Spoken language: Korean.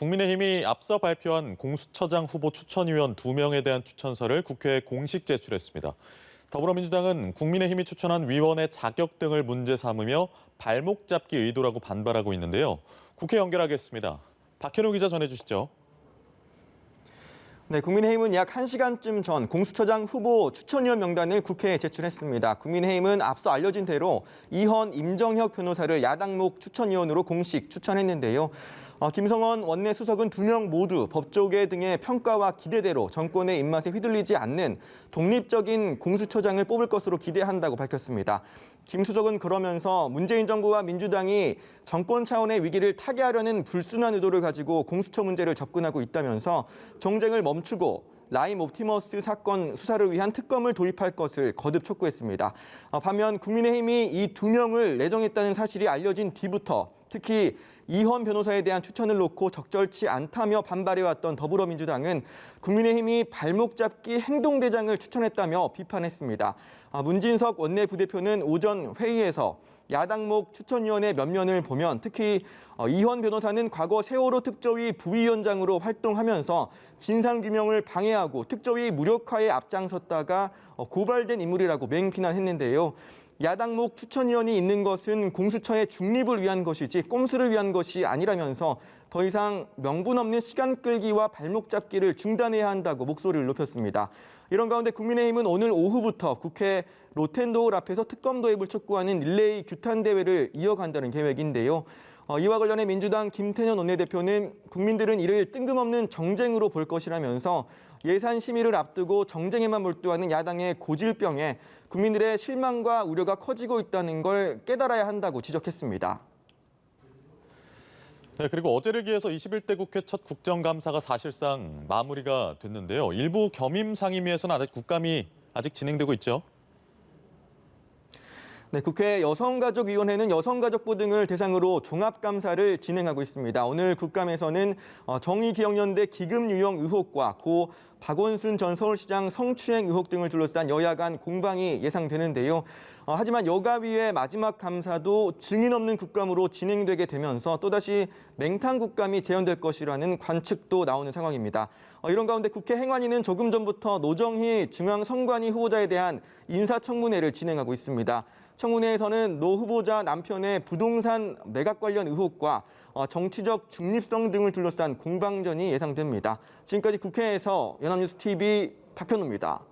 국민의힘이 앞서 발표한 공수처장 후보 추천위원 2명에 대한 추천서를 국회에 공식 제출했습니다. 더불어민주당은 국민의힘이 추천한 위원의 자격 등을 문제 삼으며 발목 잡기 의도라고 반발하고 있는데요. 국회 연결하겠습니다. 박현우 기자 전해주시죠. 네, 국민의힘은 약 1시간쯤 전 공수처장 후보 추천위원 명단을 국회에 제출했습니다. 국민의힘은 앞서 알려진 대로 이헌, 임정혁 변호사를 야당목 추천위원으로 공식 추천했는데요. 김성원 원내 수석은 2명 모두 법조계 등의 평가와 기대대로 정권의 입맛에 휘둘리지 않는 독립적인 공수처장을 뽑을 것으로 기대한다고 밝혔습니다. 김 수석은 그러면서 문재인 정부와 민주당이 정권 차원의 위기를 타개하려는 불순한 의도를 가지고 공수처 문제를 접근하고 있다면서 정쟁을 멈추고 라임 옵티머스 사건 수사를 위한 특검을 도입할 것을 거듭 촉구했습니다. 반면 국민의힘이 이 2명을 내정했다는 사실이 알려진 뒤부터 특히 이헌 변호사에 대한 추천을 놓고 적절치 않다며 반발해왔던 더불어민주당은 국민의힘이 발목 잡기 행동대장을 추천했다며 비판했습니다. 문진석 원내부대표는 오전 회의에서 야당목 추천위원회 면면을 보면 특히 이헌 변호사는 과거 세월호 특조위 부위원장으로 활동하면서 진상규명을 방해하고 특조위 무력화에 앞장섰다가 고발된 인물이라고 맹비난했는데요. 야당목 추천위원이 있는 것은 공수처의 중립을 위한 것이지 꼼수를 위한 것이 아니라면서 더 이상 명분 없는 시간 끌기와 발목 잡기를 중단해야 한다고 목소리를 높였습니다. 이런 가운데 국민의힘은 오늘 오후부터 국회 로텐도홀 앞에서 특검 도입을 촉구하는 릴레이 규탄 대회를 이어간다는 계획인데요. 이와 관련해 민주당 김태년 원내대표는 국민들은 이를 뜬금없는 정쟁으로 볼 것이라면서 예산 심의를 앞두고 정쟁에만 몰두하는 야당의 고질병에 국민들의 실망과 우려가 커지고 있다는 걸 깨달아야 한다고 지적했습니다. 네, 그리고 어제를 기해서 21대 국회 첫 국정감사가 사실상 마무리가 됐는데요. 일부 겸임 상임위에서는 아직 국감이 진행되고 있죠. 네, 국회 여성가족위원회는 여성가족부 등을 대상으로 종합감사를 진행하고 있습니다. 오늘 국감에서는 정의기억연대 기금 유용 의혹과 고 박원순 전 서울시장 성추행 의혹 등을 둘러싼 여야 간 공방이 예상되는데요. 하지만 여가위의 마지막 감사도 증인 없는 국감으로 진행되게 되면서 또다시 맹탕 국감이 재현될 것이라는 관측도 나오는 상황입니다. 이런 가운데 국회 행안위는 조금 전부터 노정희 중앙선관위 후보자에 대한 인사청문회를 진행하고 있습니다. 청문회에서는 노 후보자 남편의 부동산 매각 관련 의혹과 정치적 중립성 등을 둘러싼 공방전이 예상됩니다. 지금까지 국회에서 연합뉴스 TV 박현우입니다.